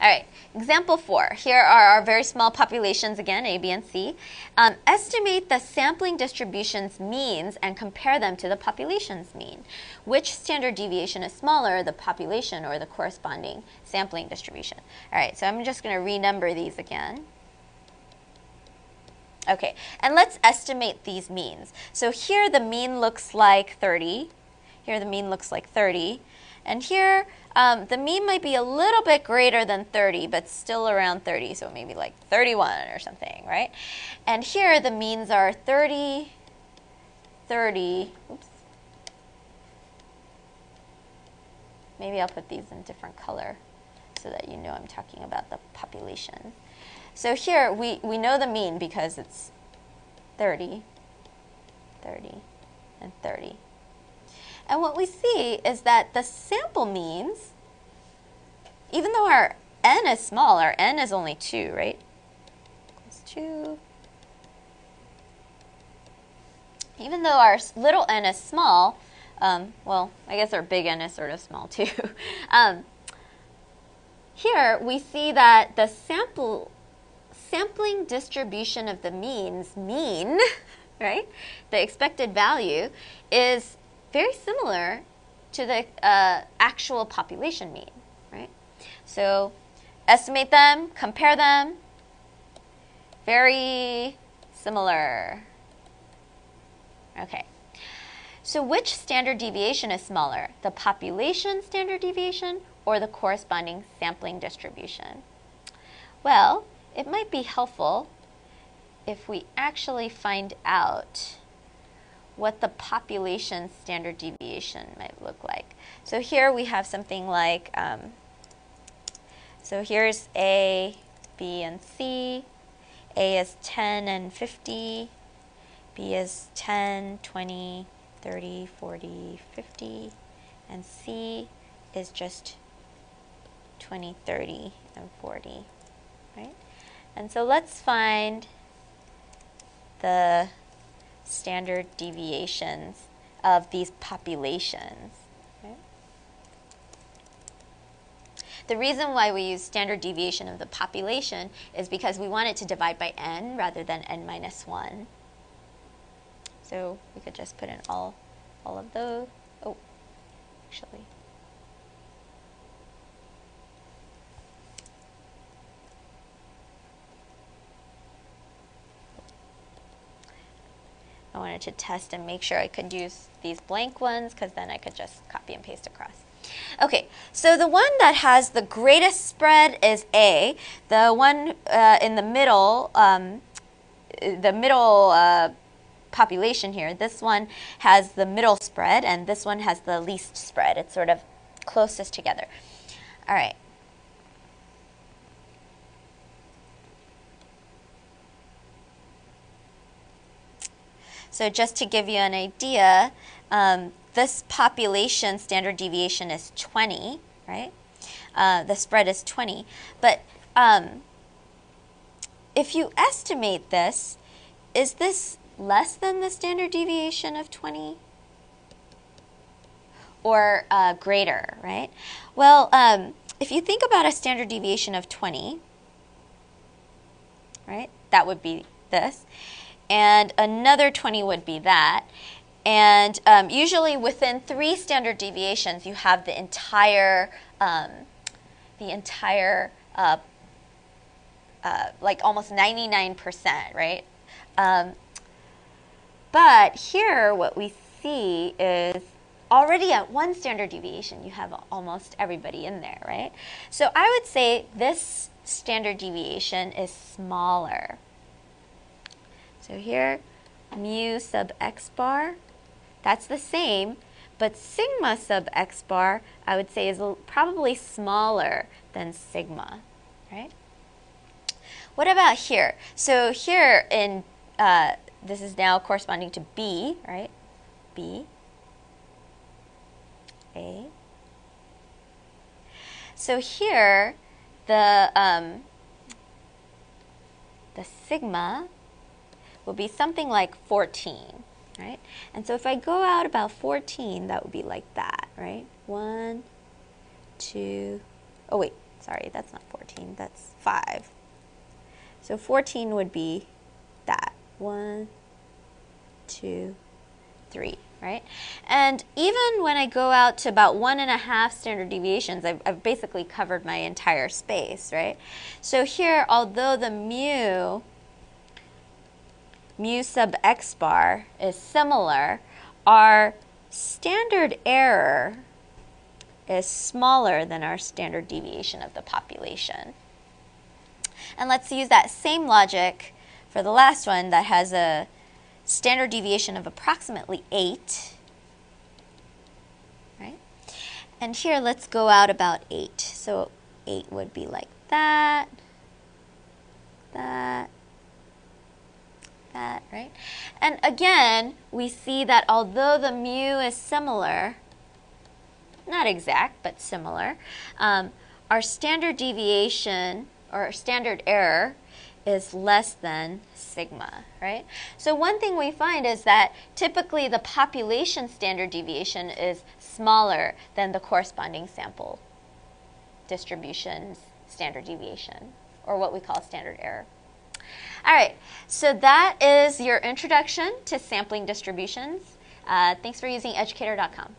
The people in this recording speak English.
All right, example 4. Here are our very small populations again, A, B, and C. Estimate the sampling distribution's means and compare them to the population's mean. Which standard deviation is smaller, the population or the corresponding sampling distribution? All right, so I'm just going to renumber these again. Okay, and let's estimate these means. So here the mean looks like 30. Here the mean looks like 30. And here the mean might be a little bit greater than 30, but still around 30, so maybe like 31 or something, right? And here the means are 30, 30, oops. Maybe I'll put these in different color so that you know I'm talking about the population. So here we know the mean because it's 30, 30, and 30. And what we see is that the sample means, even though our n is small, our n is only 2, right? Equals 2. Even though our little n is small, well, I guess our big N is sort of small too. Here we see that the sampling distribution of the mean, right? The expected value is very similar to the actual population mean, right? So estimate them, compare them, very similar. Okay. So which standard deviation is smaller, the population standard deviation or the corresponding sampling distribution? Well, it might be helpful if we actually find out what the population standard deviation might look like. So here we have something like, so here's A, B, and C. A is 10 and 50. B is 10, 20, 30, 40, 50. And C is just 20, 30, and 40, right? And so let's find the standard deviations of these populations. Okay? The reason why we use standard deviation of the population is because we want it to divide by n rather than n minus 1. So we could just put in all of those. Oh, actually. I wanted to test and make sure I could use these blank ones because then I could just copy and paste across. Okay, so the one that has the greatest spread is A. The one in the middle, population here, this one has the middle spread and this one has the least spread. It's sort of closest together. All right. So just to give you an idea, this population standard deviation is 20, right? The spread is 20. But if you estimate this, is this less than the standard deviation of 20? Or greater, right? Well, if you think about a standard deviation of 20, right, that would be this. And another 20 would be that. And usually within 3 standard deviations, you have the entire like almost 99%, right? But here what we see is already at 1 standard deviation, you have almost everybody in there, right? So I would say this standard deviation is smaller. So here, mu sub x bar, that's the same, but sigma sub x bar, I would say, is probably smaller than sigma, right? What about here? So here in, this is now corresponding to B, right? B, A. So here, the sigma will be something like 14, right? And so if I go out about 14, that would be like that, right? 1, 2, oh wait, sorry, that's not 14, that's 5. So 14 would be that. 1, 2, 3, right? And even when I go out to about 1.5 standard deviations, I've basically covered my entire space, right? So here, although the mu sub x bar is similar, our standard error is smaller than our standard deviation of the population. And let's use that same logic for the last one that has a standard deviation of approximately 8, right? And here, let's go out about 8. So 8 would be like that, that, right? And again, we see that although the mu is similar, not exact, but similar, our standard deviation, or our standard error, is less than sigma, right? So one thing we find is that typically the population standard deviation is smaller than the corresponding sample distribution's standard deviation, or what we call standard error. All right, so that is your introduction to sampling distributions. Thanks for using Educator.com.